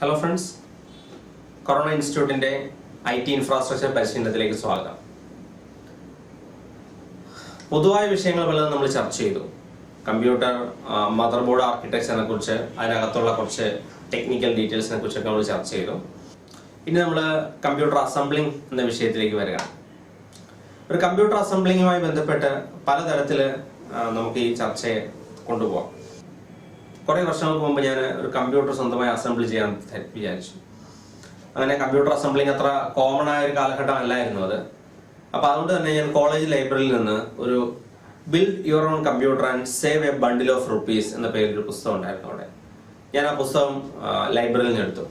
Hello friends, Corona Institute in IT infrastructure പരിശീലനത്തിലേക്ക് സ്വാഗതം. പൊതുവായ വിഷയങ്ങൾ നമ്മൾ ചർച്ച ചെയ്തു. കമ്പ്യൂട്ടർ മദർ ബോർഡ് ആർക്കിടെക്ചറിനെ കുറിച്ച് അതിനകത്തുള്ള കുറച്ച് ടെക്നിക്കൽ ഡീറ്റെയിൽസിനെ കുറിച്ചൊക്കെ നമ്മൾ ചർച്ച ചെയ്തു. ഇനി നമ്മൾ കമ്പ്യൂട്ടർ അസംബ്ലിംഗ് എന്ന വിഷയത്തിലേക്ക് വരികയാണ്. ഒരു കമ്പ്യൂട്ടർ അസംബ്ലിങ്ങുമായി ബന്ധപ്പെട്ട് പലതരത്തിൽ നമുക്ക് ഈ ചർച്ചയെ കൊണ്ടുപോകാം. കുറേ വർഷങ്ങൾക്ക് മുമ്പ് ഞാൻ ഒരു കമ്പ്യൂട്ടർ സ്വന്തമായി അസംബിൾ ചെയ്യാൻ വിചാരിച്ചു. അങ്ങനെ കമ്പ്യൂട്ടർ അസംബ്ലിങ് അത്ര കോമൺ ആയ ഒരു കാലഘട്ടം അല്ലായിരുന്നു അത്. അപ്പോൾ അതുകൊണ്ട് തന്നെ ഞാൻ കോളേജ് ലൈബ്രറിയിൽ നിന്ന് ഒരു build your own computer and save a bundle of rupees എന്ന പേരിലൊരു പുസ്തകം ഉണ്ടായിരുന്നു അവിടെ. ഞാൻ ആ പുസ്തകം ലൈബ്രറിയിൽ നിന്ന് എടുത്തു.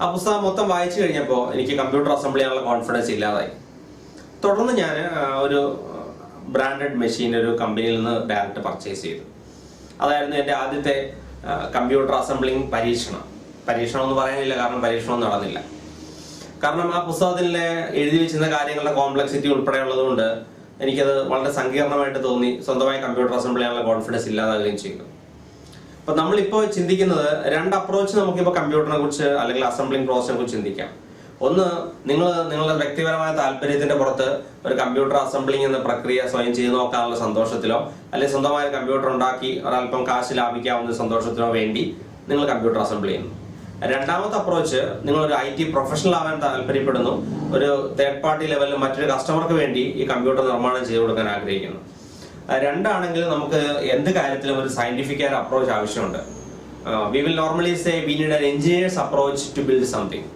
ആ പുസ്തകം മൊത്തം വായിച്ചു കഴിഞ്ഞപ്പോൾ എനിക്ക് കമ്പ്യൂട്ടർ അസംബിൾ ചെയ്യാനുള്ള കോൺഫിഡൻസ് ഇല്ലാതായി. തുടർന്ന് ഞാൻ ഒരു ബ്രാൻഡഡ് മെഷീൻ ഒരു കമ്പനിയിൽ നിന്ന് ഡയറക്റ്റ് പർച്ചേസ് ചെയ്തു. അതായിരുന്നു എൻ്റെ ആദ്യത്തെ കമ്പ്യൂട്ടർ അസംബ്ലിംഗ് പരീക്ഷണം എന്ന് പറയാനില്ല, കാരണം പരീക്ഷണം നടന്നില്ല. കാരണം ആ പുസ്തകത്തിൽ എഴുതി വെച്ചിരുന്ന കാര്യങ്ങളുടെ കോംപ്ലക്സിറ്റി ഉൾപ്പെടെയുള്ളതുകൊണ്ട് എനിക്കത് വളരെ സങ്കീർണമായിട്ട് തോന്നി. സ്വന്തമായി കമ്പ്യൂട്ടർ അസംബിൾ ചെയ്യാനുള്ള കോൺഫിഡൻസ് ഇല്ലാതാവുകയും ചെയ്തു. അപ്പൊ നമ്മളിപ്പോൾ ചിന്തിക്കുന്നത് രണ്ട് അപ്രോച്ച് നമുക്കിപ്പോൾ കമ്പ്യൂട്ടറിനെ കുറിച്ച് അല്ലെങ്കിൽ അസംബ്ലിംഗ് പ്രോസസിനെ കുറിച്ച് ചിന്തിക്കാം. ഒന്ന്, നിങ്ങളുടെ വ്യക്തിപരമായ താല്പര്യത്തിന്റെ പുറത്ത് ഒരു കമ്പ്യൂട്ടർ അസംബ്ലിംഗ് എന്ന പ്രക്രിയ സ്വയം ചെയ്തു നോക്കാനുള്ള സന്തോഷത്തിലോ അല്ലെങ്കിൽ സ്വന്തമായ കമ്പ്യൂട്ടർ ഉണ്ടാക്കി ഒരല്പം കാശ് ലാഭിക്കാവുന്ന സന്തോഷത്തിനോ വേണ്ടി നിങ്ങൾ കമ്പ്യൂട്ടർ അസംബിൾ ചെയ്യുന്നു. രണ്ടാമത്തെ അപ്രോച്ച്, നിങ്ങളൊരു IT പ്രൊഫഷണൽ ആവാൻ താല്പര്യപ്പെടുന്നു, ഒരു തേർഡ് പാർട്ടി ലെവലിൽ മറ്റൊരു കസ്റ്റമർക്ക് വേണ്ടി ഈ കമ്പ്യൂട്ടർ നിർമ്മാണം ചെയ്തു കൊടുക്കാൻ ആഗ്രഹിക്കുന്നു. രണ്ടാണെങ്കിൽ നമുക്ക് എന്ത് കാര്യത്തിലും ഒരു സയന്റിഫിക് ആയ അപ്രോച്ച് ആവശ്യമുണ്ട്. We will normally say we need an engineer's approach to build something.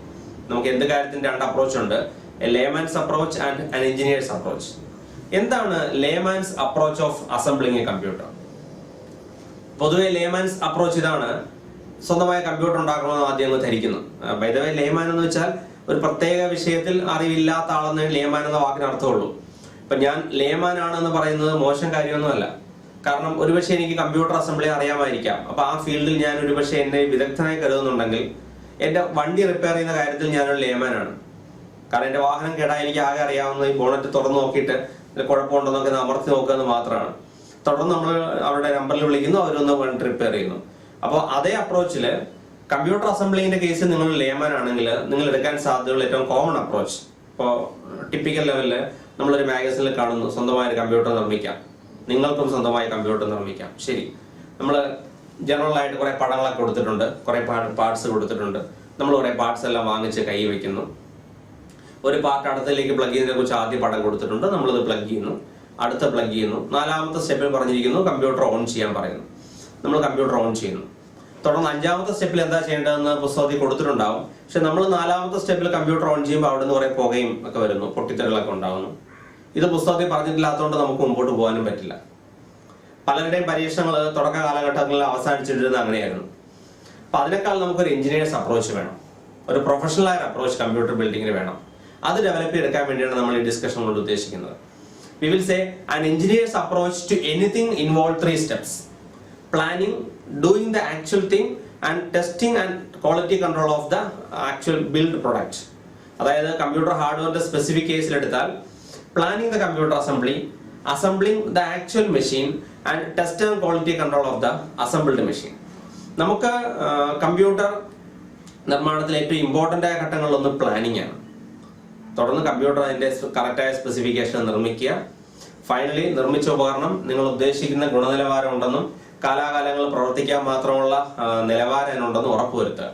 നമുക്ക് എന്ത് കാര്യത്തിന് രണ്ട് അപ്രോച്ച് ഉണ്ട്, a layman's approach and an engineer's approach. എന്താണ് layman's approach of assembling a computer? പൊതുവെ ലേമാൻസ് അപ്രോച്ച് ഇതാണ്: സ്വന്തമായ കമ്പ്യൂട്ടർ ഉണ്ടാക്കണമെന്ന് ആദ്യം അങ്ങ് ധരിക്കുന്നു. ബൈ ദ വേ, ലേമാൻ എന്ന് വെച്ചാൽ ഒരു പ്രത്യേക വിഷയത്തിൽ അറിവില്ലാത്ത ആളെന്ന് ലേമാൻ എന്ന വാക്കിന് അർത്ഥമുള്ളൂ. ഇപ്പൊ ഞാൻ ലേമാൻ ആണെന്ന് പറയുന്നത് മോശം കാര്യമൊന്നുമല്ല. കാരണം ഒരുപക്ഷെ എനിക്ക് കമ്പ്യൂട്ടർ അസംബ്ലി അറിയാമായിരിക്കാം. അപ്പൊ ആ ഫീൽഡിൽ ഞാൻ ഒരുപക്ഷെ എന്നെ വിദഗ്ധനായി കരുതുന്നുണ്ടെങ്കിൽ എന്റെ വണ്ടി റിപ്പയർ ചെയ്യുന്ന കാര്യത്തിൽ ഞാനൊരു ലേമാനാണ്. കാരണം എന്റെ വാഹനം കേടാ എനിക്ക് ആകെ അറിയാവുന്ന ഈ ബോണറ്റ് തുറന്നു നോക്കിയിട്ട് കുഴപ്പമുണ്ടെന്നൊക്കെ അമർത്തി നോക്കുക മാത്രമാണ്. തുടർന്ന് നമ്മൾ അവരുടെ നമ്പറിൽ വിളിക്കുന്നു, അവരൊന്ന് വണ്ടി റിപ്പയർ ചെയ്യുന്നു. അപ്പോൾ അതേ അപ്രോച്ചിൽ കമ്പ്യൂട്ടർ അസംബ്ലിങ്ങിന്റെ കേസിൽ നിങ്ങൾ ലേമാൻ ആണെങ്കിൽ നിങ്ങൾ എടുക്കാൻ സാധ്യതയുള്ള ഏറ്റവും കോമൺ അപ്രോച്ച്, ഇപ്പോൾ ടിപ്പിക്കൽ ലെവലിൽ നമ്മളൊരു മാഗസിനിൽ കാണുന്നു, സ്വന്തമായ ഒരു കമ്പ്യൂട്ടർ നിർമ്മിക്കാം, നിങ്ങൾക്കും സ്വന്തമായി കമ്പ്യൂട്ടർ നിർമ്മിക്കാം. ശരി, നമ്മൾ ജനറൽ ആയിട്ട് കുറെ പടങ്ങളൊക്കെ കൊടുത്തിട്ടുണ്ട്, കുറെ പാർട്സ് കൊടുത്തിട്ടുണ്ട്. നമ്മൾ കുറെ പാർട്സ് എല്ലാം വാങ്ങിച്ച് കൈ വെക്കുന്നു. ഒരു പാർട്ട് അടുത്തതിലേക്ക് പ്ലഗ് ചെയ്യുന്നതിനെ കുറിച്ച് ആദ്യം പടം കൊടുത്തിട്ടുണ്ട്, നമ്മളത് പ്ലഗ് ചെയ്യുന്നു, അടുത്ത പ്ലഗ് ചെയ്യുന്നു. നാലാമത്തെ സ്റ്റെപ്പിൽ പറഞ്ഞിരിക്കുന്നു കമ്പ്യൂട്ടർ ഓൺ ചെയ്യാൻ പറയുന്നു. നമ്മൾ കമ്പ്യൂട്ടർ ഓൺ ചെയ്യുന്നു. തുടർന്ന് അഞ്ചാമത്തെ സ്റ്റെപ്പിൽ എന്താ ചെയ്യേണ്ടതെന്ന് പുസ്തകത്തിൽ കൊടുത്തിട്ടുണ്ടാവും. പക്ഷെ നമ്മൾ നാലാമത്തെ സ്റ്റെപ്പിൽ കമ്പ്യൂട്ടർ ഓൺ ചെയ്യുമ്പോൾ അവിടെ നിന്ന് കുറെ പുകയും ഒക്കെ വരുന്നു, പൊട്ടിത്തെറികളൊക്കെ ഉണ്ടാവുന്നു. ഇത് പുസ്തകത്തിൽ പറഞ്ഞിട്ടില്ലാത്തതുകൊണ്ട് നമുക്ക് മുമ്പോട്ട് പോകാനും പറ്റില്ല. പലരുടെയും പരീക്ഷണങ്ങൾ തുടക്ക കാലഘട്ടങ്ങളിൽ അവസാനിച്ചിട്ടിരുന്നത് അങ്ങനെയായിരുന്നു. അപ്പൊ അതിനേക്കാൾ നമുക്കൊരു എഞ്ചിനീയേഴ്സ് അപ്രോച്ച് വേണം, ഒരു പ്രൊഫഷണൽ ആയ അപ്രോച്ച് കമ്പ്യൂട്ടർ ബിൽഡിങ്ങിന് വേണം. അത് ഡെവലപ്പ് ചെയ്തെടുക്കാൻ വേണ്ടിയാണ് നമ്മൾ ഈ ഡിസ്കഷൻ കൊണ്ട് ഉദ്ദേശിക്കുന്നത്. We will say an engineer's approach to anything involve 3 steps: planning, doing the actual thing, and testing and quality control of the actual build product. അതായത് കമ്പ്യൂട്ടർ ഹാർഡ്വെയറിന്റെ സ്പെസിഫിക് കേസിൽ എടുത്താൽ planning the computer assembly, assembling the actual machine, and test and quality control of the assembled machine. നമുക്ക് computer നിർമ്മാണത്തിൽ ഏറ്റവും important ആയ ഘട്ടങ്ങളിലൊന്ന് planning ആണ്. തുടർന്ന് computer അതിൻ്റെ കറക്റ്റായ സ്പെസിഫിക്കേഷൻ നിർമ്മിക്കുക. ഫൈനലി നിർമ്മിച്ച ഉപകരണം നിങ്ങൾ ഉദ്ദേശിക്കുന്ന ഗുണനിലവാരം ഉണ്ടെന്നും കാലാകാലങ്ങൾ പ്രവർത്തിക്കാൻ മാത്രമുള്ള നിലവാരം ഉണ്ടെന്നും ഉറപ്പുവരുത്തുക.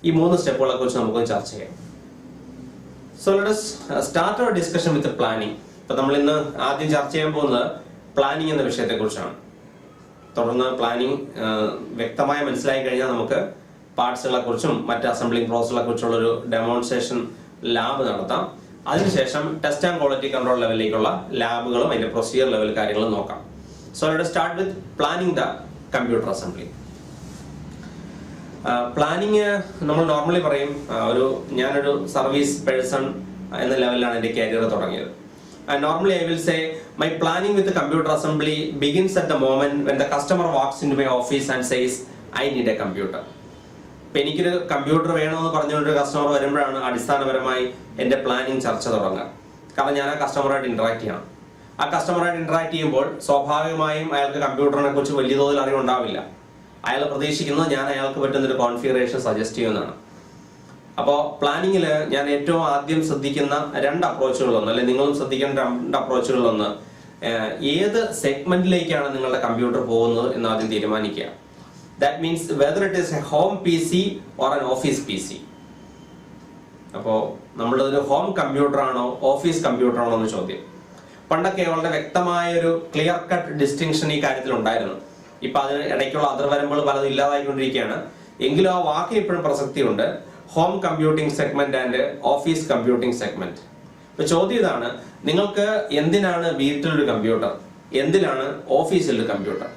ഈ 3 സ്റ്റെപ്പുകളെ കുറിച്ച് നമുക്ക് ചർച്ച ചെയ്യാം. So let us start our discussion with the planning. ഇപ്പൊ നമ്മൾ ഇന്ന് ആദ്യം ചർച്ച ചെയ്യാൻ പോകുന്നത് പ്ലാനിങ് എന്ന വിഷയത്തെ കുറിച്ചാണ്. തുടർന്ന് പ്ലാനിങ് വ്യക്തമായി മനസ്സിലായി കഴിഞ്ഞാൽ നമുക്ക് പാർട്സുകളെ കുറിച്ചും മറ്റ് അസംബ്ലിംഗ് പ്രോസസ്സുകളെ കുറിച്ചുള്ള ഒരു ഡെമോൺസ്ട്രേഷൻ ലാബ് നടത്താം. അതിനുശേഷം ടെസ്റ്റ് ആൻഡ് ക്വാളിറ്റി കൺട്രോൾ ലെവലിലേക്കുള്ള ലാബുകളും അതിന്റെ പ്രൊസീജിയർ ലെവൽ കാര്യങ്ങളും നോക്കാം. So let us start with planning the computer assembly. Planning നമ്മൾ നോർമലി പറയും, ഞാനൊരു സർവീസ് പേഴ്സൺ എന്ന ലെവലിലാണ് എൻ്റെ കരിയർ തുടങ്ങിയത്. And normally I will say my planning with the computer assembly begins at the moment when the customer walks into my office and says I need a computer. ഇപ്പം എനിക്കൊരു computer വേണമെന്ന് പറഞ്ഞുകൊണ്ടൊരു customer വരുമ്പോഴാണ് അടിസ്ഥാനപരമായി എൻ്റെ planning ചർച്ച തുടങ്ങുക. കാരണം ഞാൻ ആ കസ്റ്റമറായിട്ട് ഇന്ററാക്ട് ചെയ്യണം. ആ കസ്റ്റമറായിട്ട് ഇന്ററാക്ട് ചെയ്യുമ്പോൾ സ്വാഭാവികമായും അയാൾക്ക് കമ്പ്യൂട്ടറിനെ കുറിച്ച് വലിയ തോതിൽ അറിവുണ്ടാവില്ല. അയാൾ പ്രതീക്ഷിക്കുന്നത് ഞാൻ അയാൾക്ക് പറ്റുന്നൊരു കോൺഫിഗറേഷൻ സജസ്റ്റ് ചെയ്യുന്നതാണ്. അപ്പോൾ പ്ലാനിങ്ങിൽ ഞാൻ ഏറ്റവും ആദ്യം ശ്രദ്ധിക്കുന്ന രണ്ട് അപ്രോച്ചുകളൊന്ന്, അല്ലെങ്കിൽ നിങ്ങളും ശ്രദ്ധിക്കേണ്ട രണ്ട് അപ്രോച്ചുകളൊന്ന്, ഏത് സെഗ്മെന്റിലേക്കാണ് നിങ്ങളുടെ കമ്പ്യൂട്ടർ പോകുന്നത് എന്ന് ആദ്യം തീരുമാനിക്കുക. That means whether it is A home PC or an office PC. അപ്പോൾ നമ്മളൊരു ഹോം കമ്പ്യൂട്ടർ ആണോ ഓഫീസ് കമ്പ്യൂട്ടർ ആണോ എന്ന് ചോദ്യം. പണ്ടൊക്കെ വളരെ വ്യക്തമായ ഒരു ക്ലിയർ കട്ട് ഡിസ്റ്റിങ്ഷൻ ഈ കാര്യത്തിൽ ഉണ്ടായിരുന്നു. ഇപ്പൊ അതിന് ഇടയ്ക്കുള്ള അതിർവരമ്പുകൾ പലതും ഇല്ലാതായിക്കൊണ്ടിരിക്കുകയാണ്. എങ്കിലും ആ വാക്കിന് ഇപ്പോഴും പ്രസക്തിയുണ്ട്. Home computing segment and office computing segment. ഇപ്പൊ ചോദ്യം ഇതാണ്, നിങ്ങൾക്ക് എന്തിനാണ് വീട്ടിലൊരു കമ്പ്യൂട്ടർ, എന്തിനാണ് ഓഫീസിലൊരു കമ്പ്യൂട്ടർ?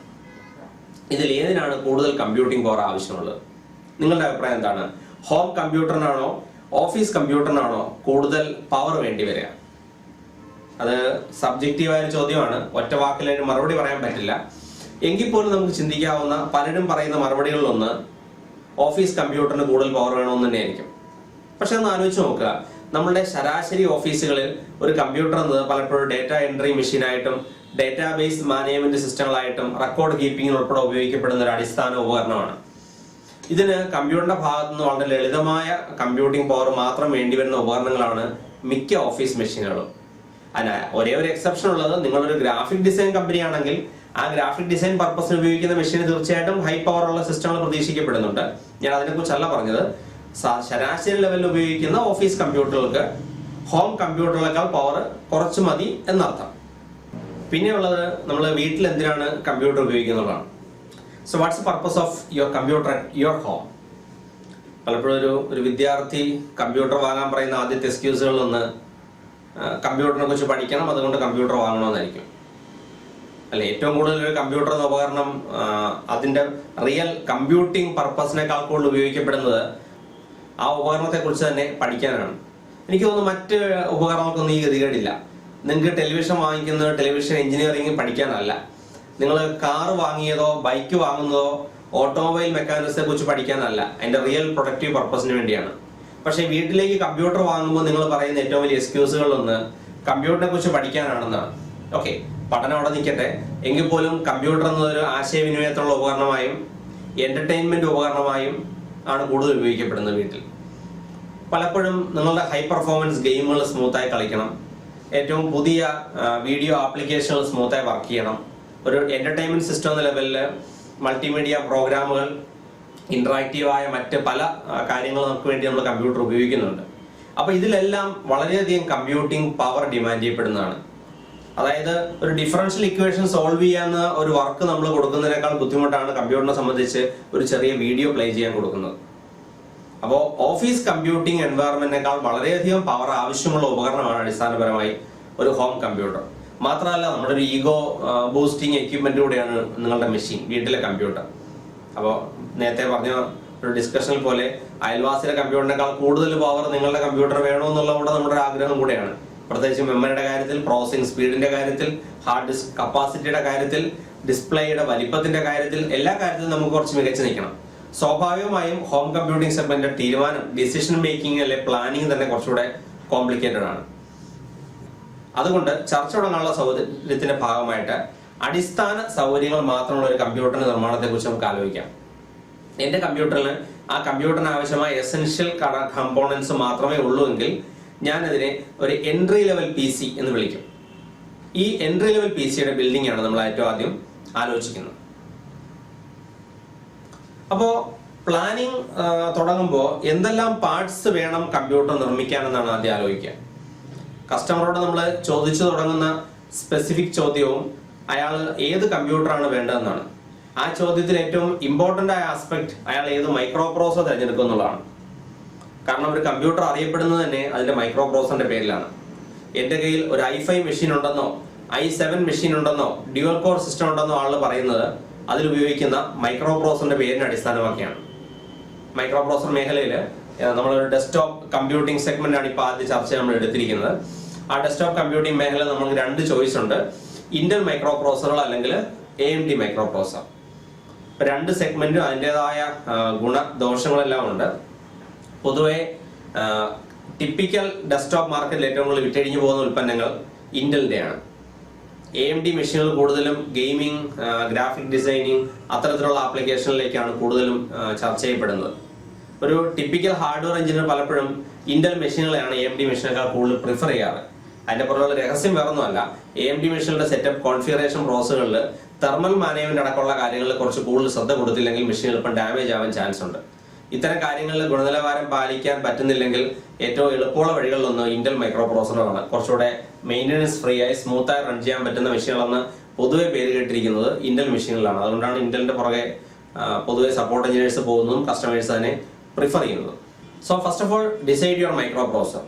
ഇതിൽ ഏതിനാണ് കൂടുതൽ കമ്പ്യൂട്ടിംഗ് പവർ ആവശ്യമുള്ളത്? നിങ്ങളുടെ അഭിപ്രായം എന്താണ്? ഹോം കമ്പ്യൂട്ടറിനാണോ ഓഫീസ് കമ്പ്യൂട്ടറിനാണോ കൂടുതൽ പവർ വേണ്ടി വരിക? അത് സബ്ജക്റ്റീവായ ചോദ്യമാണ്, ഒറ്റ വാക്കിൽ അതിന് മറുപടി പറയാൻ പറ്റില്ല. എങ്കിൽ പോലും നമുക്ക് ചിന്തിക്കാവുന്ന പലരും പറയുന്ന മറുപടികളിലൊന്ന് ഓഫീസ് കമ്പ്യൂട്ടറിന് കൂടുതൽ പവർ വേണമെന്ന് തന്നെയായിരിക്കും. പക്ഷെ ഒന്ന് ആലോചിച്ച് നോക്കുക, നമ്മളുടെ ശരാശരി ഓഫീസുകളിൽ ഒരു കമ്പ്യൂട്ടർ എന്നത് പലപ്പോഴും ഡേറ്റ എൻട്രി മെഷീനായിട്ടും ഡേറ്റാബേസ് മാനേജ്മെന്റ് സിസ്റ്റങ്ങളായിട്ടും റെക്കോർഡ് കീപ്പിംഗിൽ ഉൾപ്പെടെ ഉപയോഗിക്കപ്പെടുന്ന ഒരു അടിസ്ഥാന ഉപകരണമാണ്. ഇതിന് കമ്പ്യൂട്ടറിന്റെ ഭാഗത്തു നിന്ന് വളരെ ലളിതമായ കമ്പ്യൂട്ടിംഗ് പവർ മാത്രം വേണ്ടിവരുന്ന ഉപകരണങ്ങളാണ് മിക്ക ഓഫീസ് മെഷീനുകളും. അതിന് ഒരേ ഒരു എക്സെപ്ഷൻ ഉള്ളത്, നിങ്ങളൊരു ഗ്രാഫിക് ഡിസൈൻ കമ്പനി ആണെങ്കിൽ ആ ഗ്രാഫിക് ഡിസൈൻ പർപ്പസിന് ഉപയോഗിക്കുന്ന മെഷീന് തീർച്ചയായിട്ടും ഹൈ പവർ ഉള്ള സിസ്റ്റങ്ങൾ പ്രതീക്ഷിക്കപ്പെടുന്നുണ്ട്. ഞാൻ അതിനെക്കുറിച്ചല്ല പറഞ്ഞത്. ശരാശരി ലെവലിൽ ഉപയോഗിക്കുന്ന ഓഫീസ് കമ്പ്യൂട്ടറുകൾക്ക് ഹോം കമ്പ്യൂട്ടറിനേക്കാൾ പവർ കുറച്ച് മതി എന്നർത്ഥം. പിന്നെയുള്ളത്, നമ്മൾ വീട്ടിൽ എന്തിനാണ് കമ്പ്യൂട്ടർ ഉപയോഗിക്കുന്നതാണ്. So what's the purpose of your computer at your home? പലപ്പോഴും ഒരു വിദ്യാർത്ഥി കമ്പ്യൂട്ടർ വാങ്ങാൻ പറയുന്ന ആദ്യത്തെ എക്സ്ക്യൂസുകളിലൊന്ന് കമ്പ്യൂട്ടറിനെ കുറിച്ച് പഠിക്കണം, അതുകൊണ്ട് കമ്പ്യൂട്ടർ വാങ്ങണമെന്നായിരിക്കും. അല്ലെ, ഏറ്റവും കൂടുതൽ ഒരു കമ്പ്യൂട്ടർ എന്ന ഉപകരണം അതിന്റെ റിയൽ കമ്പ്യൂട്ടിംഗ് പർപ്പസിനേക്കാൾ കൂടുതൽ ഉപയോഗിക്കപ്പെടുന്നത് ആ ഉപകരണത്തെ കുറിച്ച് തന്നെ പഠിക്കാനാണ്. എനിക്ക് തോന്നുന്നു മറ്റ് ഉപകരണങ്ങൾക്കൊന്നും ഈ ഗതികേടില്ല. നിങ്ങൾക്ക് ടെലിവിഷൻ വാങ്ങിക്കുന്നത് ടെലിവിഷൻ എഞ്ചിനീയറിംഗ് പഠിക്കാനല്ല. നിങ്ങൾ കാർ വാങ്ങിയതോ ബൈക്ക് വാങ്ങുന്നതോ ഓട്ടോമൊബൈൽ മെക്കാനിക്സിനെ കുറിച്ച് പഠിക്കാനല്ല, അതിന്റെ റിയൽ പ്രൊഡക്റ്റീവ് പർപ്പസിന് വേണ്ടിയാണ്. പക്ഷെ വീട്ടിലേക്ക് കമ്പ്യൂട്ടർ വാങ്ങുമ്പോൾ നിങ്ങൾ പറയുന്ന ഏറ്റവും വലിയ എക്സ്ക്യൂസുകളിലൊന്ന് കമ്പ്യൂട്ടറിനെ കുറിച്ച് പഠിക്കാനാണെന്നാണ്. ഓക്കെ, പഠനം അവിടെ നിൽക്കട്ടെ, എങ്കിൽ പോലും കമ്പ്യൂട്ടർ എന്നതൊരു ആശയവിനിമയത്തിലുള്ള ഉപകരണമായും എന്റർടൈൻമെന്റ് ഉപകരണമായും ആണ് കൂടുതൽ ഉപയോഗിക്കപ്പെടുന്നത് വീട്ടിൽ. പലപ്പോഴും നിങ്ങളുടെ ഹൈ പെർഫോമൻസ് ഗെയിമുകൾ സ്മൂത്തായി കളിക്കണം, ഏറ്റവും പുതിയ വീഡിയോ ആപ്ലിക്കേഷനുകൾ സ്മൂത്തായി വർക്ക് ചെയ്യണം, ഒരു എന്റർടൈൻമെന്റ് സിസ്റ്റം എന്ന ലെവലിൽ മൾട്ടിമീഡിയ പ്രോഗ്രാമുകൾ, ഇന്ററാക്റ്റീവായ മറ്റ് പല കാര്യങ്ങളും നമുക്ക് വേണ്ടി നമ്മൾ കമ്പ്യൂട്ടർ ഉപയോഗിക്കുന്നുണ്ട്. അപ്പൊ ഇതിലെല്ലാം വളരെയധികം കമ്പ്യൂട്ടിംഗ് പവർ ഡിമാൻഡ് ചെയ്യപ്പെടുന്നതാണ്. അതായത് ഒരു ഡിഫറൻഷ്യൽ ഇക്വേഷൻ സോൾവ് ചെയ്യാവുന്ന ഒരു വർക്ക് നമ്മൾ കൊടുക്കുന്നതിനേക്കാൾ ബുദ്ധിമുട്ടാണ് കമ്പ്യൂട്ടറിനെ സംബന്ധിച്ച് ഒരു ചെറിയ വീഡിയോ പ്ലേ ചെയ്യാൻ കൊടുക്കുന്നത്. അപ്പോൾ ഓഫീസ് കമ്പ്യൂട്ടിംഗ് എൻവയറൺമെന്റിനേക്കാൾ വളരെയധികം പവർ ആവശ്യമുള്ള ഉപകരണമാണ് അടിസ്ഥാനപരമായി ഒരു ഹോം കമ്പ്യൂട്ടർ. മാത്രമല്ല, നമ്മുടെ ഒരു ഈഗോ ബൂസ്റ്റിംഗ് എക്യുപ്മെന്റ് കൂടെയാണ് നിങ്ങളുടെ മെഷീൻ, വീട്ടിലെ കമ്പ്യൂട്ടർ. അപ്പോൾ നേരത്തെ പറഞ്ഞ ഒരു ഡിസ്കഷനിൽ പോലെ അയൽവാസിയുടെ കമ്പ്യൂട്ടറിനേക്കാൾ കൂടുതൽ പവർ നിങ്ങളുടെ കമ്പ്യൂട്ടർ വേണമെന്നുള്ളതുകൊണ്ട് നമ്മുടെ ആഗ്രഹം കൂടെയാണ്. പ്രത്യേകിച്ച് മെമ്മറിയുടെ കാര്യത്തിൽ, പ്രോസസിംഗ് സ്പീഡിന്റെ കാര്യത്തിൽ, ഹാർഡ് ഡിസ്ക് കപ്പാസിറ്റിയുടെ കാര്യത്തിൽ, ഡിസ്പ്ലേയുടെ വലിപ്പത്തിന്റെ കാര്യത്തിൽ, എല്ലാ കാര്യത്തിലും നമുക്ക് കുറച്ച് മികച്ചു നിൽക്കണം. സ്വാഭാവികമായും ഹോം കമ്പ്യൂട്ടിംഗ് സെഗ്മെന്റ് തീരുമാനം, ഡിസിഷൻ മേക്കിംഗ് അല്ലെ പ്ലാനിങ് തന്നെ കുറച്ചുകൂടെ കോംപ്ലിക്കേറ്റഡ് ആണ്. അതുകൊണ്ട് ചർച്ച തുടങ്ങാനുള്ള സൗകര്യത്തിന്റെ ഭാഗമായിട്ട് അടിസ്ഥാന സൗകര്യങ്ങൾ മാത്രമുള്ള ഒരു കമ്പ്യൂട്ടറിന്റെ നിർമ്മാണത്തെ കുറിച്ച് നമുക്ക് ആലോചിക്കാം. എന്റെ കമ്പ്യൂട്ടറിന് ആ കമ്പ്യൂട്ടറിന് ആവശ്യമായ എസെൻഷ്യൽ കമ്പോണൻസ് മാത്രമേ ഉള്ളൂ എങ്കിൽ ഞാൻ അതിനെ ഒരു എൻട്രി ലെവൽ PC എന്ന് വിളിക്കും. ഈ എൻട്രി ലെവൽ PCയുടെ ബിൽഡിംഗ് ആണ് നമ്മൾ ഏറ്റവും ആദ്യം ആലോചിക്കുന്നത്. അപ്പോ പ്ലാനിങ് തുടങ്ങുമ്പോൾ എന്തെല്ലാം പാർട്സ് വേണം കമ്പ്യൂട്ടർ നിർമ്മിക്കാനെന്നാണ് ആദ്യം ആലോചിക്കുക. കസ്റ്റമറോട് നമ്മൾ ചോദിച്ചു തുടങ്ങുന്ന സ്പെസിഫിക് ചോദ്യവും അയാൾ ഏത് കമ്പ്യൂട്ടറാണ് വേണ്ടതെന്നാണ്. ആ ചോദ്യത്തിൽ ഏറ്റവും ഇമ്പോർട്ടന്റ് ആയ ആസ്പെക്ട് അയാൾ ഏത് മൈക്രോ പ്രോസസർ തിരഞ്ഞെടുക്കും എന്നുള്ളതാണ്. കാരണം ഒരു കമ്പ്യൂട്ടർ അറിയപ്പെടുന്നത് തന്നെ അതിന്റെ മൈക്രോ പ്രോസസറിന്റെ പേരിലാണ്. എന്റെ കയ്യിൽ ഒരു i5 മെഷീൻ ഉണ്ടെന്നോ i7 മെഷീൻ ഉണ്ടെന്നോ ഡ്യുവൽ കോർ സിസ്റ്റം ഉണ്ടെന്നോ ആള് പറയുന്നത് അതിൽ ഉപയോഗിക്കുന്ന മൈക്രോ പ്രോസസറിന്റെ പേരിനെ അടിസ്ഥാനമാക്കിയാണ്. മൈക്രോ പ്രോസസർ മേഖലയിൽ നമ്മളൊരു ഡെസ്ക്ടോപ്പ് കമ്പ്യൂട്ടിംഗ് സെഗ്മെന്റ് ആണ് ഇപ്പോൾ ആദ്യ ചർച്ച നമ്മൾ എടുത്തിരിക്കുന്നത്. ആ ഡെസ്ക്ടോപ്പ് കമ്പ്യൂട്ടിംഗ് മേഖല നമുക്ക് രണ്ട് ചോയ്സ് ഉണ്ട്, ഇന്റൽ മൈക്രോ പ്രോസസറുകൾ അല്ലെങ്കിൽ AMD മൈക്രോ പ്രോസസർ. രണ്ട് സെഗ്മെന്റും അതിൻ്റെതായ ഗുണദോഷങ്ങളെല്ലാം ഉണ്ട്. പൊതുവെ ടിപ്പിക്കൽ ഡെസ്ക്ടോപ്പ് മാർക്കറ്റിൽ ഏറ്റവും കൂടുതൽ വിറ്റഴിഞ്ഞു പോകുന്ന ഉൽപ്പന്നങ്ങൾ ഇന്റലിന്റെയാണ്. AMD മെഷീനുകൾ കൂടുതലും ഗെയിമിംഗ്, ഗ്രാഫിക് ഡിസൈനിങ് അത്തരത്തിലുള്ള ആപ്ലിക്കേഷനിലേക്കാണ് കൂടുതലും ചർച്ച ചെയ്യപ്പെടുന്നത്. ഒരു ടിപ്പിക്കൽ ഹാർഡ്വെയർ എഞ്ചിനീയർ പലപ്പോഴും ഇന്റൽ മെഷീനുകളെയാണ് AMD മെഷീനുകൾ കൂടുതൽ പ്രിഫർ ചെയ്യാറ്. അതിന്റെ പുറകുള്ള രഹസ്യം വേറൊന്നുമല്ല, AMD മെഷീനുകളുടെ സെറ്റപ്പ് കോൺഫിഗറേഷൻ പ്രോസസ്സുകളിൽ തെർമൽ മാനേജ്മെന്റ് അടക്കമുള്ള കാര്യങ്ങളിൽ കുറച്ച് കൂടുതൽ ശ്രദ്ധ കൊടുത്തില്ലെങ്കിൽ മെഷീൻ എളുപ്പം ഡാമേജ് ആവാൻ ചാൻസ് ഉണ്ട്. ഇത്തരം കാര്യങ്ങളിൽ ഗുണനിലവാരം പാലിക്കാൻ പറ്റുന്നില്ലെങ്കിൽ ഏറ്റവും എളുപ്പമുള്ള വഴികളിലൊന്ന് ഇന്റൽ മൈക്രോ പ്രോസസറാണ്. കുറച്ചുകൂടെ മെയിൻ്റനൻസ് ഫ്രീ ആയി സ്മൂത്തായി റൺ ചെയ്യാൻ പറ്റുന്ന മെഷീനുകളെന്ന് പൊതുവെ പേര് കേട്ടിരിക്കുന്നത് ഇന്റൽ മെഷീനുകളാണ്. അതുകൊണ്ടാണ് ഇന്റലിന്റെ പുറകെ പൊതുവെ സപ്പോർട്ട് എഞ്ചിനീയേഴ്സ് പോകുന്നതും കസ്റ്റമേഴ്സ് അതിനെ പ്രിഫർ ചെയ്യുന്നത്. So first of all decide your microprocessor.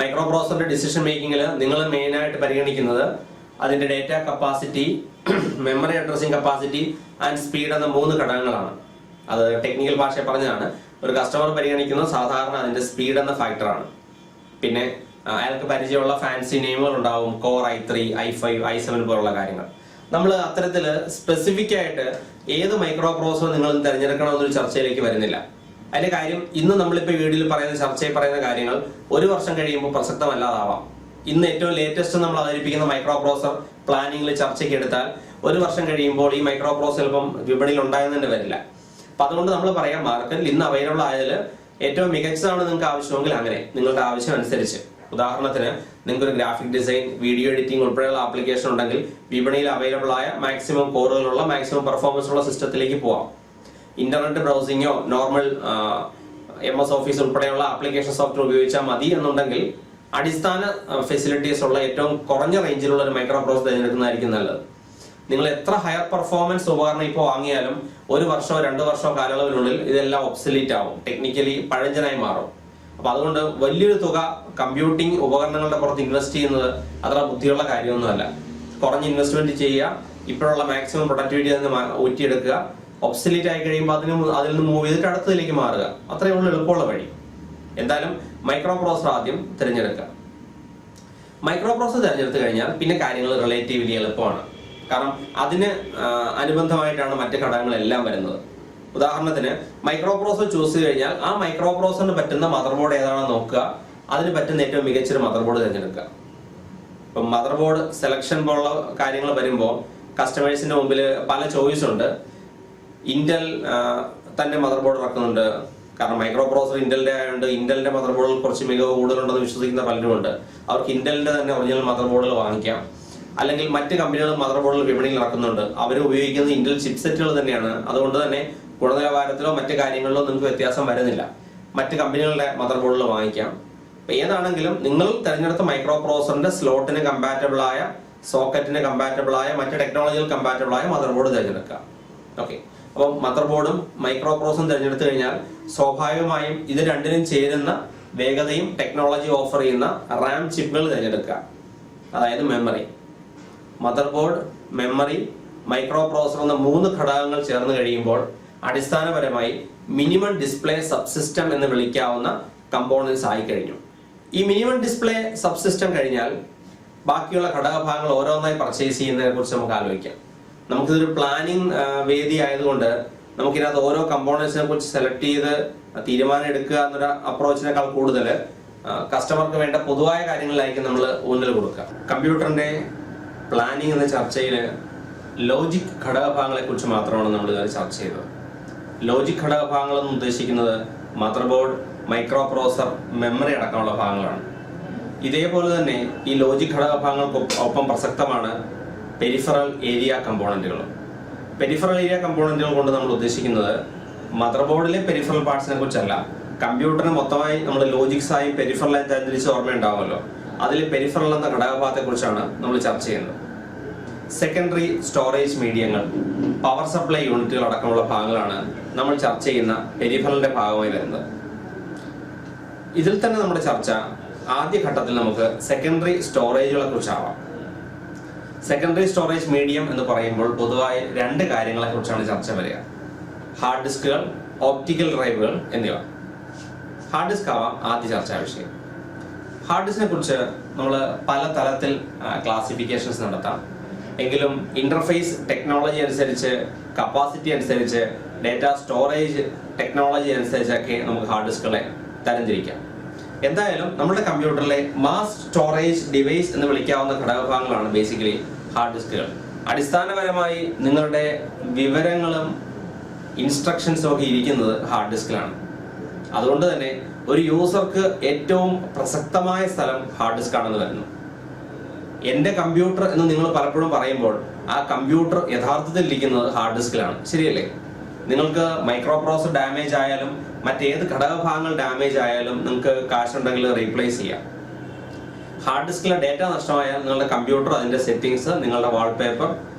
Micro പ്രോസസറിന്റെ ഡിസിഷൻ മേക്കിങ്ങിൽ നിങ്ങൾ മെയിനായിട്ട് പരിഗണിക്കുന്നത് അതിന്റെ data capacity, memory addressing capacity and speed എന്ന 3 ഘടകങ്ങളാണ്. അത് ടെക്നിക്കൽ ഭാഷയിൽ പറഞ്ഞതാണ്. ഒരു കസ്റ്റമർ പരിഗണിക്കുന്നത് സാധാരണ അതിന്റെ സ്പീഡ് എന്ന ഫാക്ടറാണ്. പിന്നെ അയാൾക്ക് പരിചയമുള്ള ഫാൻസി നെയിമുകൾ ഉണ്ടാവും, കോർ i3, i5, i7 പോലുള്ള കാര്യങ്ങൾ. നമ്മൾ അത്തരത്തിൽ സ്പെസിഫിക് ആയിട്ട് ഏത് മൈക്രോ പ്രോസസർ നിങ്ങൾ തിരഞ്ഞെടുക്കണമെന്നൊരു ചർച്ചയിലേക്ക് വരുന്നില്ല. അതിന്റെ കാര്യം ഇന്ന് നമ്മളിപ്പോൾ വീഡിയോയിൽ പറയുന്ന ചർച്ചയിൽ പറയുന്ന കാര്യങ്ങൾ 1 വർഷം കഴിയുമ്പോൾ പ്രസക്തമല്ലാതാവാം. ഇന്ന് ഏറ്റവും ലേറ്റസ്റ്റ് നമ്മൾ അവതരിപ്പിക്കുന്ന മൈക്രോ പ്രോസസർ പ്ലാനിങ്ങിൽ ചർച്ചയ്ക്ക് എടുത്താൽ 1 വർഷം കഴിയുമ്പോൾ ഈ മൈക്രോ പ്രോസസർ ചിലപ്പം വിപണിയിൽ ഉണ്ടായെന്നെ വരില്ല. അപ്പൊ അതുകൊണ്ട് നമ്മൾ പറയാം, മാർക്കറ്റിൽ ഇന്ന് അവൈലബിൾ ആയതിൽ ഏറ്റവും മികച്ചതാണ് നിങ്ങൾക്ക് ആവശ്യമെങ്കിൽ അങ്ങനെ നിങ്ങളുടെ ആവശ്യം അനുസരിച്ച്. ഉദാഹരണത്തിന് നിങ്ങൾക്ക് ഒരു ഗ്രാഫിക് ഡിസൈൻ, വീഡിയോ എഡിറ്റിംഗ് ഉൾപ്പെടെയുള്ള ആപ്ലിക്കേഷൻ ഉണ്ടെങ്കിൽ വിപണിയിൽ അവൈലബിൾ ആയ മാക്സിമം കോറുകളുള്ള മാക്സിമം പെർഫോമൻസ് ഉള്ള സിസ്റ്റത്തിലേക്ക് പോവാം. ഇന്റർനെറ്റ് ബ്രൗസിങ്ങോ നോർമൽ MS ഓഫീസ് ഉൾപ്പെടെയുള്ള ആപ്ലിക്കേഷൻ സോഫ്റ്റ്വെയർ ഉപയോഗിച്ചാൽ മതി എന്നുണ്ടെങ്കിൽ അടിസ്ഥാന ഫെസിലിറ്റീസ് ഉള്ള ഏറ്റവും കുറഞ്ഞ റേഞ്ചിലുള്ള ഒരു മൈക്രോ പ്രോസസർ തിരഞ്ഞെടുക്കുന്നതായിരിക്കും നല്ലത്. നിങ്ങൾ എത്ര ഹയർ പെർഫോമൻസ് ഉപകരണം ഇപ്പോൾ വാങ്ങിയാലും 1 വർഷമോ 2 വർഷമോ കാലയളവിനുള്ളിൽ ഇതെല്ലാം ഒബ്സലീറ്റ് ആവും, ടെക്നിക്കലി പഴഞ്ചനായി മാറും. അപ്പൊ അതുകൊണ്ട് വലിയൊരു തുക കമ്പ്യൂട്ടിംഗ് ഉപകരണങ്ങളുടെ പുറത്ത് ഇൻവെസ്റ്റ് ചെയ്യുന്നത് അത്ര ബുദ്ധിയുള്ള കാര്യമൊന്നുമല്ല. കുറഞ്ഞ ഇൻവെസ്റ്റ്മെന്റ് ചെയ്യുക, ഇപ്പോഴുള്ള മാക്സിമം പ്രൊഡക്ടിവിറ്റി തന്നെ ഊറ്റിയെടുക്കുക, ഒബ്സലീറ്റ് ആയി കഴിയുമ്പോൾ അതിൽ നിന്ന് മൂവ് ചെയ്തിട്ട് അടുത്തതിലേക്ക് മാറുക. അത്രയേ ഉള്ളൂ എളുപ്പമുള്ള വഴി. എന്തായാലും മൈക്രോ പ്രോസസർ ആദ്യം തിരഞ്ഞെടുക്കുക. മൈക്രോ പ്രോസസർ തിരഞ്ഞെടുത്തു കഴിഞ്ഞാൽ പിന്നെ കാര്യങ്ങൾ റിലേറ്റീവ്ലി എളുപ്പമാണ്. കാരണം അതിന് അനുബന്ധമായിട്ടാണ് മറ്റ് ഘടകങ്ങളെല്ലാം വരുന്നത്. ഉദാഹരണത്തിന് മൈക്രോ പ്രോസസർ ചൂസ് ചെയ്ത് കഴിഞ്ഞാൽ ആ മൈക്രോ പ്രോസസറിന് പറ്റുന്ന മദർ ബോർഡ് ഏതാണെന്ന് നോക്കുക, അതിന് പറ്റുന്ന ഏറ്റവും മികച്ചൊരു മദർ ബോർഡ് തിരഞ്ഞെടുക്കുക. ഇപ്പം മദർ ബോർഡ് സെലക്ഷൻ പോലുള്ള കാര്യങ്ങൾ വരുമ്പോൾ കസ്റ്റമേഴ്സിന്റെ മുമ്പിൽ പല ചോയ്സ് ഉണ്ട്. ഇന്റൽ തന്നെ മദർ ബോർഡ് ഇറക്കുന്നുണ്ട്. കാരണം മൈക്രോ പ്രോസസർ ഇന്റലിന്റെ ആയതുകൊണ്ട് ഇന്റലിന്റെ മദർ ബോർഡിൽ കുറച്ച് മികവ് കൂടുതലുണ്ടെന്ന് വിശ്വസിക്കുന്ന പലരുമുണ്ട്. അവർക്ക് ഇന്റലിന്റെ തന്നെ ഒറിജിനൽ മദർ ബോർഡുകൾ വാങ്ങിക്കാം. അല്ലെങ്കിൽ മറ്റ് കമ്പനികൾ മദർ ബോർഡുകൾ വിപണിയിൽ ഇറക്കുന്നുണ്ട്. അവർ ഉപയോഗിക്കുന്ന ഇന്റൽ ചിപ്സെറ്റുകൾ തന്നെയാണ്. അതുകൊണ്ട് തന്നെ ഗുണനിലവാരത്തിലോ മറ്റ് കാര്യങ്ങളിലോ നിങ്ങൾക്ക് വ്യത്യാസം വരുന്നില്ല. മറ്റ് കമ്പനികളുടെ മദർ ബോർഡുകൾ വാങ്ങിക്കാം. അപ്പൊ ഏതാണെങ്കിലും നിങ്ങൾ തിരഞ്ഞെടുത്ത മൈക്രോ പ്രോസസറിന്റെ സ്ലോട്ടിന് കമ്പാറ്റബിൾ ആയ, സോക്കറ്റിന് കമ്പാറ്റബിൾ ആയ, മറ്റ് ടെക്നോളജികൾ കമ്പാറ്റബിൾ ആയ മദർ ബോർഡ് തിരഞ്ഞെടുക്കുക. ഓക്കെ, അപ്പം മദർ ബോർഡും മൈക്രോ പ്രോസസറും തിരഞ്ഞെടുത്തു കഴിഞ്ഞാൽ സ്വാഭാവികമായും ഇത് രണ്ടിനും ചേരുന്ന വേഗതയും ടെക്നോളജി ഓഫർ ചെയ്യുന്ന റാം ചിപ്പുകൾ തിരഞ്ഞെടുക്കുക. അതായത് memory, mother board, memory, micro processor എന്ന 3 ഘടകങ്ങൾ ചേർന്ന് കഴിയുമ്പോൾ അടിസ്ഥാനപരമായി മിനിമം ഡിസ്പ്ലേ സബ്സിസ്റ്റം എന്ന് വിളിക്കാവുന്ന കമ്പോണൻസ് ആയി കഴിഞ്ഞു. ഈ മിനിമം ഡിസ്പ്ലേ സബ്സിസ്റ്റം കഴിഞ്ഞാൽ ബാക്കിയുള്ള ഘടകഭാഗങ്ങൾ ഓരോന്നായി പർച്ചേസ് ചെയ്യുന്നതിനെ കുറിച്ച് നമുക്ക് ആലോചിക്കാം. നമുക്കിതൊരു പ്ലാനിങ് വേദി ആയതുകൊണ്ട് നമുക്കിതിനകത്ത് ഓരോ കമ്പോണൻസിനെ കുറിച്ച് സെലക്ട് ചെയ്ത് തീരുമാനം എടുക്കുക എന്നൊരു അപ്രോച്ചിനേക്കാൾ കൂടുതൽ കസ്റ്റമർക്ക് വേണ്ട പൊതുവായ കാര്യങ്ങളിലായിരിക്കും നമ്മൾ ഊന്നൽ കൊടുക്കുക. കമ്പ്യൂട്ടറിന്റെ പ്ലാനിങ് എന്ന ചർച്ചയിൽ ലോജിക് ഘടകഭാഗങ്ങളെ കുറിച്ച് മാത്രമാണ് നമ്മൾ ഇതുവരെ ചർച്ച ചെയ്തത്. ലോജിക് ഘടകഭാഗങ്ങൾ എന്ന് ഉദ്ദേശിക്കുന്നത് mother board, micro processor, memory അടക്കമുള്ള ഭാഗങ്ങളാണ്. ഇതേപോലെ തന്നെ ഈ ലോജിക് ഘടകഭാഗങ്ങൾക്കൊപ്പം പ്രസക്തമാണ് പെരിഫറൽ ഏരിയ കമ്പോണന്റുകൾ. പെരിഫറൽ ഏരിയ കമ്പോണന്റുകൾ കൊണ്ട് നമ്മൾ ഉദ്ദേശിക്കുന്നത് മദർ ബോർഡിലെ പെരിഫറൽ പാർട്സിനെ കുറിച്ചല്ല. കമ്പ്യൂട്ടറിന് മൊത്തമായി നമ്മൾ ലോജിക്സായും പെരിഫറലായും തരംതിരിച്ച് ഓർമ്മയുണ്ടാവുമല്ലോ. അതിൽ പെരിഫറൽ എന്ന ഘടകഭാഗത്തെ കുറിച്ചാണ് നമ്മൾ ചർച്ച ചെയ്യുന്നത്. സെക്കൻഡറി സ്റ്റോറേജ് മീഡിയങ്ങൾ, പവർ സപ്ലൈ യൂണിറ്റുകൾ അടക്കമുള്ള ഭാഗങ്ങളാണ് നമ്മൾ ചർച്ച ചെയ്യുന്ന പെരിഫറലിന്റെ ഭാഗമായി വരുന്നത്. ഇതിൽ തന്നെ നമ്മുടെ ചർച്ച ആദ്യ ഘട്ടത്തിൽ നമുക്ക് സെക്കൻഡറി സ്റ്റോറേജുകളെ കുറിച്ചാവാം. സെക്കൻഡറി സ്റ്റോറേജ് മീഡിയം എന്ന് പറയുമ്പോൾ പൊതുവായി 2 കാര്യങ്ങളെ കുറിച്ചാണ് ചർച്ച വരിക: ഹാർഡ് ഡിസ്കുകൾ, ഓപ്റ്റിക്കൽ ഡ്രൈവുകൾ എന്നിവ. ഹാർഡ് ഡിസ്ക് ആവാം ആദ്യ ചർച്ചാ വിഷയം. ഹാർഡ് ഡിസ്കിനെ കുറിച്ച് നമ്മൾ പല തലത്തിൽ ക്ലാസിഫിക്കേഷൻസ് നടത്താം. എങ്കിലും ഇന്റർഫേസ് ടെക്നോളജി അനുസരിച്ച്, കപ്പാസിറ്റി അനുസരിച്ച്, ഡേറ്റ സ്റ്റോറേജ് ടെക്നോളജി അനുസരിച്ചൊക്കെ നമുക്ക് ഹാർഡ് ഡിസ്കുകളെ തരംതിരിക്കാം. എന്തായാലും നമ്മുടെ കമ്പ്യൂട്ടറിലെ മാസ് സ്റ്റോറേജ് ഡിവൈസ് എന്ന് വിളിക്കാവുന്ന ഘടകഭാഗങ്ങളാണ് ബേസിക്കലി ഹാർഡ് ഡിസ്കുകൾ. അടിസ്ഥാനപരമായി നിങ്ങളുടെ വിവരങ്ങളും ഇൻസ്ട്രക്ഷൻസും ഒക്കെ ഇരിക്കുന്നത് ഹാർഡ് ഡിസ്കിലാണ്. അതുകൊണ്ട് തന്നെ ഒരു യൂസർക്ക് ഏറ്റവും പ്രസക്തമായ സ്ഥലം ഹാർഡ് ഡിസ്ക് ആണെന്ന് വരുന്നു. എൻ്റെ കമ്പ്യൂട്ടർ എന്ന് നിങ്ങൾ പലപ്പോഴും പറയുമ്പോൾ ആ കമ്പ്യൂട്ടർ യഥാർത്ഥത്തിൽ ഇരിക്കുന്നത് ഹാർഡ് ഡിസ്കിലാണ്, ശരിയല്ലേ? നിങ്ങൾക്ക് മൈക്രോ പ്രോസസർ ഡാമേജ് ആയാലും മറ്റേത് ഘടകഭാഗങ്ങൾ ഡാമേജ് ആയാലും നിങ്ങൾക്ക് കാശുണ്ടെങ്കിൽ റീപ്ലേസ് ചെയ്യാം. ഹാർഡ് ഡിസ്കിലെ ഡേറ്റ നഷ്ടമായാൽ നിങ്ങളുടെ കമ്പ്യൂട്ടർ, അതിൻ്റെ സെറ്റിങ്സ്, നിങ്ങളുടെ വാൾപേപ്പർ,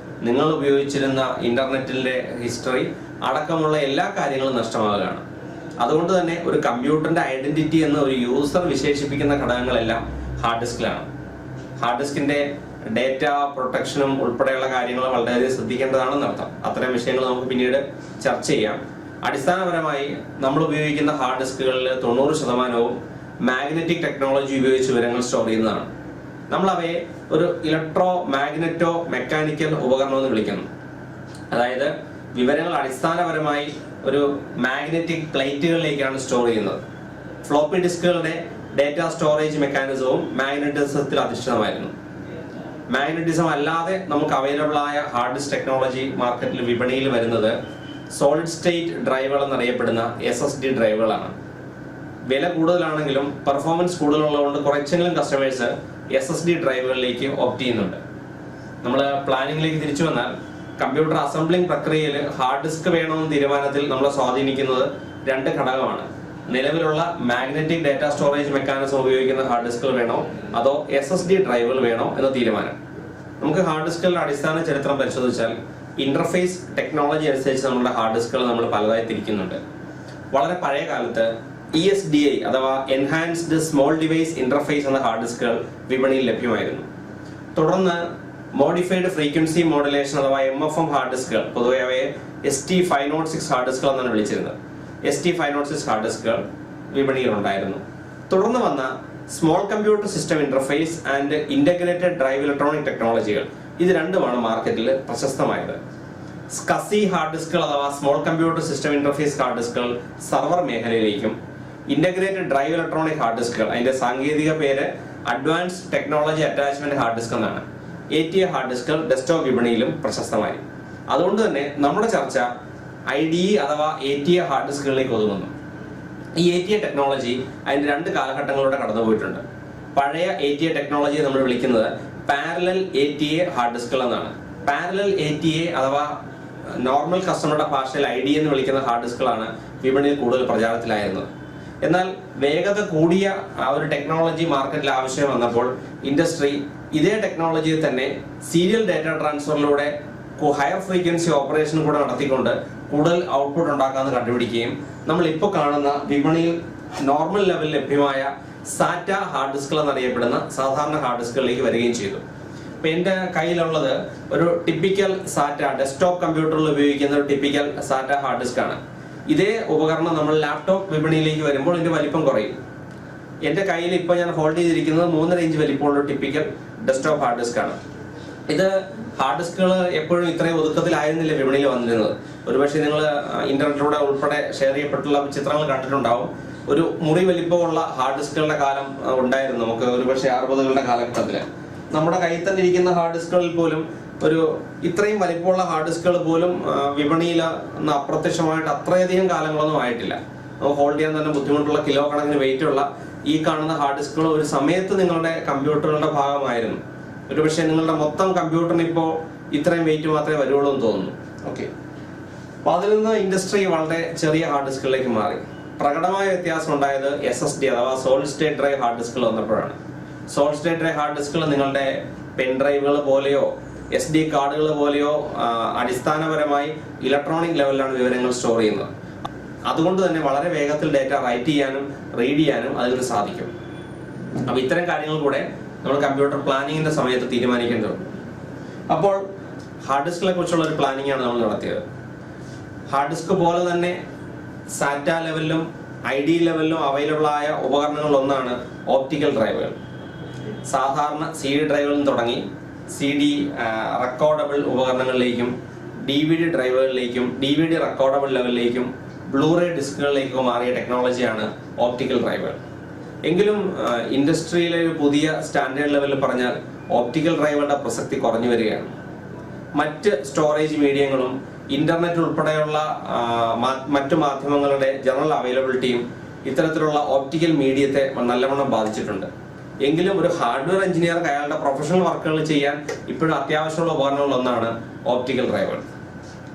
നിങ്ങൾ ഉപയോഗിച്ചിരുന്ന ഇന്റർനെറ്റിന്റെ ഹിസ്റ്ററി അടക്കമുള്ള എല്ലാ കാര്യങ്ങളും നഷ്ടമാവുകയാണ്. അതുകൊണ്ട് തന്നെ ഒരു കമ്പ്യൂട്ടറിന്റെ ഐഡന്റിറ്റി എന്ന ഒരു യൂസർ വിശേഷിപ്പിക്കുന്ന ഘടകങ്ങളെല്ലാം ഹാർഡ് ഡിസ്കിലാണ്. ഹാർഡ് ഡിസ്കിന്റെ ഡേറ്റ പ്രൊട്ടക്ഷനും ഉൾപ്പെടെയുള്ള കാര്യങ്ങൾ വളരെയധികം ശ്രദ്ധിക്കേണ്ടതാണെന്ന് അർത്ഥം. അത്തരം വിഷയങ്ങൾ നമുക്ക് പിന്നീട് ചർച്ച ചെയ്യാം. അടിസ്ഥാനപരമായി നമ്മൾ ഉപയോഗിക്കുന്ന ഹാർഡ് ഡിസ്കുകളിൽ 90% മാഗ്നറ്റിക് ടെക്നോളജി ഉപയോഗിച്ച് വിവരങ്ങൾ സ്റ്റോർ ചെയ്യുന്നതാണ്. നമ്മൾ അവയെ ഒരു ഇലക്ട്രോ മാഗ്നറ്റോ മെക്കാനിക്കൽ ഉപകരണം എന്ന് വിളിക്കുന്നു. അതായത് വിവരങ്ങൾ അടിസ്ഥാനപരമായി ഒരു മാഗ്നറ്റിക് പ്ലേറ്റുകളിലേക്കാണ് സ്റ്റോർ ചെയ്യുന്നത്. ഫ്ലോപ്പി ഡിസ്കുകളുടെ ഡേറ്റ സ്റ്റോറേജ് മെക്കാനിസവും മാഗ്നറ്റിസത്തിൽ അധിഷ്ഠിതമായിരുന്നു. മാഗ്നറ്റിസം അല്ലാതെ നമുക്ക് അവൈലബിൾ ആയ ഹാർഡ് ഡിസ്ക് ടെക്നോളജി മാർക്കറ്റിൽ വിപണിയിൽ വരുന്നത് സോളിഡ് സ്റ്റേറ്റ് ഡ്രൈവുകൾ എന്നറിയപ്പെടുന്ന SSD ഡ്രൈവുകളാണ്. വില കൂടുതലാണെങ്കിലും പെർഫോമൻസ് കൂടുതലുള്ളതുകൊണ്ട് കുറച്ചെങ്കിലും കസ്റ്റമേഴ്സ് SSD ഡ്രൈവുകളിലേക്ക് ഓപ്റ്റ് ചെയ്യുന്നുണ്ട്. നമ്മൾ പ്ലാനിങ്ങിലേക്ക് തിരിച്ചു വന്നാൽ കമ്പ്യൂട്ടർ അസംബ്ലിംഗ് പ്രക്രിയയിൽ ഹാർഡ് ഡിസ്ക് വേണമെന്ന തീരുമാനത്തിൽ നമ്മളെ സ്വാധീനിക്കുന്നത് 2 ഘടകമാണ്. നിലവിലുള്ള മാഗ്നറ്റിക് ഡാറ്റ സ്റ്റോറേജ് മെക്കാനിസം ഉപയോഗിക്കുന്ന ഹാർഡ് ഡിസ്കുകൾ വേണോ അതോ SSD ഡ്രൈവുകൾ വേണോ എന്ന തീരുമാനം. നമുക്ക് ഹാർഡ് ഡിസ്കുകളുടെ അടിസ്ഥാന ചരിത്രം പരിശോധിച്ചാൽ ഇന്റർഫേസ് ടെക്നോളജി അനുസരിച്ച് നമ്മുടെ ഹാർഡ് ഡിസ്കുകൾ നമ്മൾ പലതായി തിരിക്കുന്നുണ്ട്. വളരെ പഴയ കാലത്ത് ESDI അഥവാ എൻഹാൻസ്ഡ് സ്മോൾ ഡിവൈസ് ഇന്റർഫേസ് എന്ന ഹാർഡ് ഡിസ്കുകൾ വിപണിയിൽ ലഭ്യമായിരുന്നു. തുടർന്ന് മോഡിഫൈഡ് ഫ്രീക്വൻസി മോഡുലേഷൻ അഥവാ MFM ഹാർഡ് ഡിസ്കുകൾ, പൊതുവെ അവയെ ST506 ഹാർഡ് ഡിസ്കുകൾ എന്നാണ് വിളിച്ചിരുന്നത്. ST506 ഹാർഡ് ഡിസ്കുകൾ വിപണിയിൽ ഉണ്ടായിരുന്നു. തുടർന്ന് വന്ന small computer system interface and integrated drive electronic ടെക്നോളജികൾ, ഇത് രണ്ടുമാണ് മാർക്കറ്റിൽ പ്രശസ്തമായത്. SCSI ഹാർഡ് ഡിസ്കുകൾ അഥവാ small computer system interface hard ഡിസ്കുകൾ സർവർ മേഖലയിലേക്കും ഇന്റഗ്രേറ്റഡ് ഡ്രൈവ് ഇലക്ട്രോണിക് ഹാർഡ് ഡിസ്കുകൾ, അതിന്റെ സാങ്കേതിക പേര് advanced technology attachment hard disk എന്നാണ്, ATA ഹാർഡ് ഡിസ്കുകൾ ഡെസ്ക്ടോപ്പ് വിപണിയിലും പ്രശസ്തമായി. അതുകൊണ്ട് തന്നെ നമ്മുടെ ചർച്ച IDE അഥവാ ATA ഹാർഡ് ഡിസ്കുകളിലേക്ക് ഒതുങ്ങുന്നു. ഈ ATA ടെക്നോളജി അതിന്റെ 2 കാലഘട്ടങ്ങളിലൂടെ കടന്നുപോയിട്ടുണ്ട്. പഴയ ATA ടെക്നോളജിയെ നമ്മൾ വിളിക്കുന്നത് പാരലൽ ATA ഹാർഡ് ഡിസ്കുകൾ എന്നാണ്. പാരലൽ ATA അഥവാ നോർമൽ കസ്റ്റമറുടെ ഭാഷയിൽ IDE എന്ന് വിളിക്കുന്ന ഹാർഡ് ഡിസ്കുകളാണ് വിപണിയിൽ കൂടുതൽ പ്രചാരത്തിലായിരുന്നത്. എന്നാൽ വേഗത കൂടിയ ഒരു ടെക്നോളജി മാർക്കറ്റിൽ ആവശ്യം വന്നപ്പോൾ ഇൻഡസ്ട്രി ഇതേ ടെക്നോളജിയെ തന്നെ സീരിയൽ ഡാറ്റ ട്രാൻസ്ഫറിലൂടെ ഹയർ ഫ്രീക്വൻസി ഓപ്പറേഷൻ കൂടെ നടത്തിക്കൊണ്ട് കൂടുതൽ ഔട്ട്പുട്ട് ഉണ്ടാക്കാമെന്ന് കണ്ടുപിടിക്കുകയും നമ്മൾ ഇപ്പോൾ കാണുന്ന വിപണിയിൽ നോർമൽ ലെവലിൽ ലഭ്യമായ സാറ്റ ഹാർഡ് ഡിസ്കുകൾ എന്നറിയപ്പെടുന്ന സാധാരണ ഹാർഡ് ഡിസ്കുകളിലേക്ക് വരികയും ചെയ്തു. ഇപ്പൊ എൻ്റെ കയ്യിലുള്ളത് ഒരു ടിപ്പിക്കൽ സാറ്റ ഡെസ്ക്ടോപ്പ് കമ്പ്യൂട്ടറിൽ ഉപയോഗിക്കുന്ന ഒരു ടിപ്പിക്കൽ സാറ്റ ഹാർഡ് ഡിസ്ക് ആണ്. ഇതേ ഉപകരണം നമ്മൾ ലാപ്ടോപ്പ് വിപണിയിലേക്ക് വരുമ്പോൾ ഇതിന്റെ വലിപ്പം കുറയും. എൻ്റെ കയ്യിൽ ഇപ്പോൾ ഞാൻ ഹോൾഡ് ചെയ്തിരിക്കുന്നത് 3.5 ഇഞ്ച് വലിപ്പമുള്ള ടിപ്പിക്കൽ ഡെസ്ക്ടോപ്പ് ഹാർഡ് ഡിസ്ക് ആണ്. ഇത് ഹാർഡ് ഡിസ്കുകൾ എപ്പോഴും ഇത്രയും ഒതുക്കത്തിലായിരുന്നില്ല വിപണിയിൽ വന്നിരുന്നത്. ഒരുപക്ഷെ നിങ്ങൾ ഇന്റർനെറ്റിലൂടെ ഉൾപ്പെടെ ഷെയർ ചെയ്യപ്പെട്ടുള്ള ചിത്രങ്ങൾ കണ്ടിട്ടുണ്ടാവും. ഒരു മുറി വലിപ്പമുള്ള ഹാർഡ് ഡിസ്കുകളുടെ കാലം ഉണ്ടായിരുന്നു നമുക്ക് ഒരുപക്ഷെ 60കളുടെ കാലഘട്ടത്തിൽ. നമ്മുടെ കയ്യിൽ തന്നെ ഇരിക്കുന്ന ഹാർഡ് ഡിസ്കുകളിൽ പോലും ഒരു ഇത്രയും വലിപ്പമുള്ള ഹാർഡ് ഡിസ്കുകൾ പോലും വിപണിയിൽ അപ്രത്യക്ഷമായിട്ട് അത്രയധികം കാലങ്ങളൊന്നും ആയിട്ടില്ല. നമുക്ക് ഹോൾഡ് ചെയ്യാൻ തന്നെ ബുദ്ധിമുട്ടുള്ള കിലോ കണക്കിന് വെയിറ്റ് ഉള്ള ഈ കാണുന്ന ഹാർഡ് ഡിസ്കുകൾ ഒരു സമയത്ത് നിങ്ങളുടെ കമ്പ്യൂട്ടറുകളുടെ ഭാഗമായിരുന്നു. ഒരുപക്ഷെ നിങ്ങളുടെ മൊത്തം കമ്പ്യൂട്ടറിന് ഇപ്പോൾ ഇത്രയും വെയിറ്റ് മാത്രമേ വരുള്ളൂ എന്ന് തോന്നുന്നു. ഓക്കെ, അപ്പോൾ അതിൽ നിന്ന് ഇൻഡസ്ട്രി വളരെ ചെറിയ ഹാർഡ് ഡിസ്കുകളിലേക്ക് മാറി. പ്രകടമായ വ്യത്യാസം ഉണ്ടായത് SSD അഥവാ സോളിഡ് സ്റ്റേറ്റ് ഡ്രൈവ് ഹാർഡ് ഡിസ്കുകൾ വന്നപ്പോഴാണ്. സോളിഡ് സ്റ്റേറ്റ് ഡ്രൈവ് ഹാർഡ് ഡിസ്കുകൾ നിങ്ങളുടെ പെൻ ഡ്രൈവുകൾ പോലെയോ SD കാർഡുകൾ പോലെയോ അടിസ്ഥാനപരമായി ഇലക്ട്രോണിക് ലെവലിലാണ് വിവരങ്ങൾ സ്റ്റോർ ചെയ്യുന്നത്. അതുകൊണ്ട് തന്നെ വളരെ വേഗത്തിൽ ഡേറ്റ റൈറ്റ് ചെയ്യാനും റീഡ് ചെയ്യാനും അതിന് സാധിക്കും. അപ്പോൾ ഇത്തരം കാര്യങ്ങൾ കൂടെ നമ്മൾ കമ്പ്യൂട്ടർ പ്ലാനിങ്ങിന്റെ സമയത്ത് തീരുമാനിക്കേണ്ടതുണ്ട്. അപ്പോൾ ഹാർഡ് ഡിസ്കിനെ കുറിച്ചുള്ള ഒരു പ്ലാനിങ് ആണ് നമ്മൾ നടത്തിയത്. ഹാർഡ് ഡിസ്ക് പോലെ തന്നെ സാറ്റ ലെവലിലും IDE ലെവലിലും അവൈലബിൾ ആയ ഉപകരണങ്ങളിൽ ഒന്നാണ് ഓപ്റ്റിക്കൽ ഡ്രൈവുകൾ. സാധാരണ CD ഡ്രൈവുകളിൽ തുടങ്ങി CD റെക്കോർഡബിൾ ഉപകരണങ്ങളിലേക്കും DVD ഡ്രൈവുകളിലേക്കും DVD റെക്കോർഡബിൾ ലെവലിലേക്കും ബ്ലൂറേ ഡിസ്കുകളിലേക്കും മാറിയ ടെക്നോളജിയാണ് ഓപ്റ്റിക്കൽ ഡ്രൈവുകൾ. എങ്കിലും ഇൻഡസ്ട്രിയിലെ ഒരു പുതിയ സ്റ്റാൻഡേർഡ് ലെവലിൽ പറഞ്ഞാൽ ഓപ്റ്റിക്കൽ ഡ്രൈവുകളുടെ പ്രസക്തി കുറഞ്ഞു വരികയാണ്. മറ്റ് സ്റ്റോറേജ് മീഡിയങ്ങളും ഇന്റർനെറ്റ് ഉൾപ്പെടെയുള്ള മറ്റു മാധ്യമങ്ങളുടെ ജനറൽ അവൈലബിലിറ്റിയും ഇത്തരത്തിലുള്ള ഓപ്റ്റിക്കൽ മീഡിയത്തെ നല്ലവണ്ണം ബാധിച്ചിട്ടുണ്ട്. എങ്കിലും ഒരു ഹാർഡ്വെയർ എഞ്ചിനീയർക്ക് അയാളുടെ പ്രൊഫഷണൽ വർക്കുകൾ ചെയ്യാൻ ഇപ്പോഴും അത്യാവശ്യമുള്ള ഉപകരണങ്ങളിലൊന്നാണ് ഓപ്റ്റിക്കൽ ഡ്രൈവർ.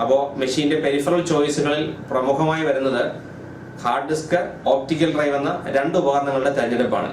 അപ്പോൾ മെഷീന്റെ പെരിഫറൽ ചോയ്സുകളിൽ പ്രമുഖമായി വരുന്നത് ഹാർഡ് ഡിസ്ക്, ഓപ്റ്റിക്കൽ ഡ്രൈവ് എന്ന രണ്ട് ഉപകരണങ്ങളുടെ തിരഞ്ഞെടുപ്പാണ്.